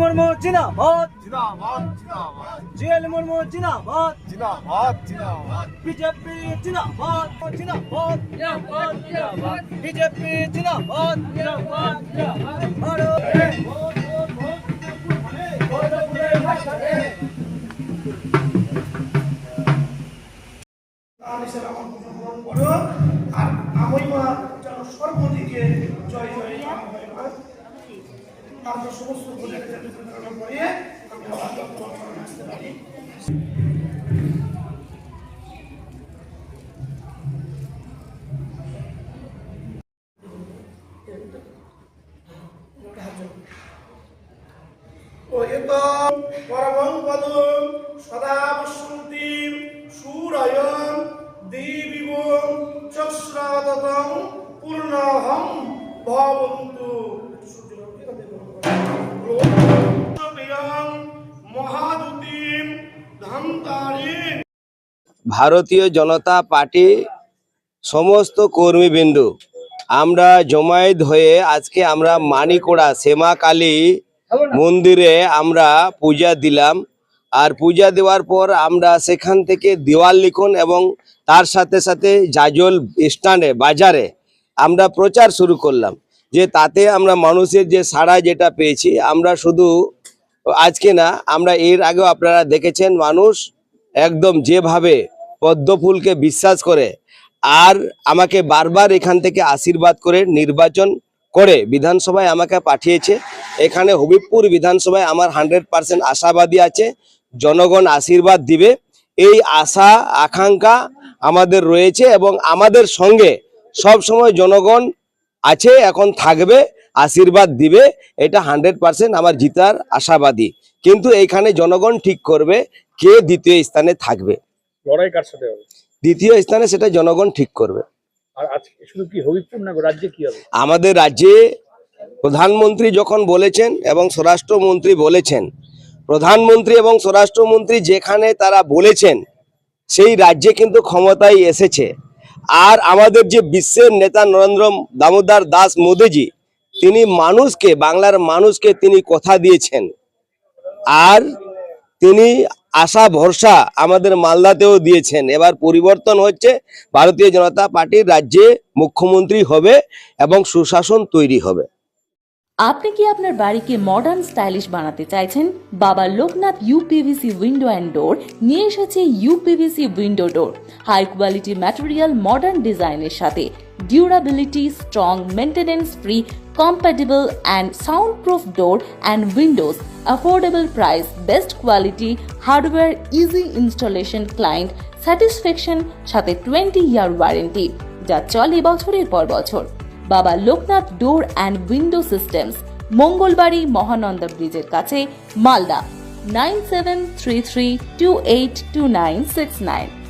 মুর্মু জিন্দাবাদ জিন্দাবাদ জিন্দাবাদ জিএল মুর্মু জিন্দাবাদ জিন্দাবাদ জিন্দাবাদ বিজেপি জিন্দাবাদ জিন্দাবাদ জিন্দাবাদ জিন্দাবাদ বিজেপি জিন্দাবাদ জিন্দাবাদ জিন্দাবাদ আর আমি মা যেন সর্বদিকে জয় জয় আমরা সমস্ত পড়িয়ে আমি আসতে পারি। পরমং পদম সদা পশ্যন্তি সূরয়ং দেবীবং চক্রাততং পূর্ণহং ভবন্তু মহাদুতিম ধামতারিণ। ভারতীয় জনতা পার্টি সমস্ত কর্মীবৃন্দ আমরা জমায়েত হয়ে আজকে আমরা মানিকোড়া শ্যামা কালী মন্দিরে আমরা পূজা দিলাম। আর পূজা দেওয়ার পর আমরা সেখান থেকে দেওয়াল লিখন এবং তার সাথে সাথে জাজল স্ট্যান্ডে বাজারে আমরা প্রচার শুরু করলাম। যে তাতে আমরা মানুষের যে সাড়া যেটা পেয়েছি, আমরা শুধু আজকে না, আমরা এর আগেও আপনারা দেখেছেন মানুষ একদম যেভাবে পদ্মফুলকে বিশ্বাস করে আর আমাকে বারবার এখান থেকে আশীর্বাদ করে নির্বাচন করে বিধানসভায় আমাকে পাঠিয়েছে। এখানে হবিবপুর বিধানসভায় আমার 100% আশাবাদী আছে, জনগণ আশীর্বাদ দিবে, এই আশা আকাঙ্ক্ষা আমাদের রয়েছে এবং আমাদের সঙ্গে সব সময় জনগণ আছে, এখন থাকবে, আশীর্বাদ দিবে, এটা 100% আমার জিতার আশাবাদী। কিন্তু এইখানে জনগণ ঠিক করবে কে দ্বিতীয় স্থানে থাকবে, লড়াই কার সাথে হবে দ্বিতীয় স্থানে সেটা জনগণ ঠিক করবে। আর আজকে শুধু কি হবিবপুর না রাজ্যে কি হবে? আমাদের রাজ্যে প্রধানমন্ত্রী যখন বলেছেন এবং স্বরাষ্ট্রমন্ত্রী বলেছেন, প্রধানমন্ত্রী এবং স্বরাষ্ট্রমন্ত্রী যেখানে তারা বলেছেন সেই রাজ্যে কিন্তু ক্ষমতায় এসেছে। আর আমাদের যে বিশ্বের নেতা নরেন্দ্র দামোদর দাস মোদীজি, তিনি মানুষকে, বাংলার মানুষকে তিনি কথা দিয়েছেন আর তিনি আশা ভরসা আমাদের মালদাতেও দিয়েছেন। এবার পরিবর্তন হচ্ছে, ভারতীয় জনতা পার্টির রাজ্যে মুখ্যমন্ত্রী হবে এবং সুশাসন তৈরি হবে। আপনি কি আপনার বাড়িকে মডার্ন স্টাইলিশ বানাতে চাইছেন? বাবা Loknath uPVC window and door নিয়ে এসেছে ইউপিভিসি উইন্ডো ডোর, হাই কোয়ালিটি ম্যাটেরিয়াল, মডার্ন ডিজাইনের সাথে durability, strong, maintenance free, compatible and soundproof door and windows, affordable price, best quality, hardware, easy installation, client satisfaction সাথে 20-year warranty যা চলে বছরের পর বছর। বাবা Loknath door and window systems, Mangalbari Mahananda ব্রিজের কাছে, মালদা। 9733282969।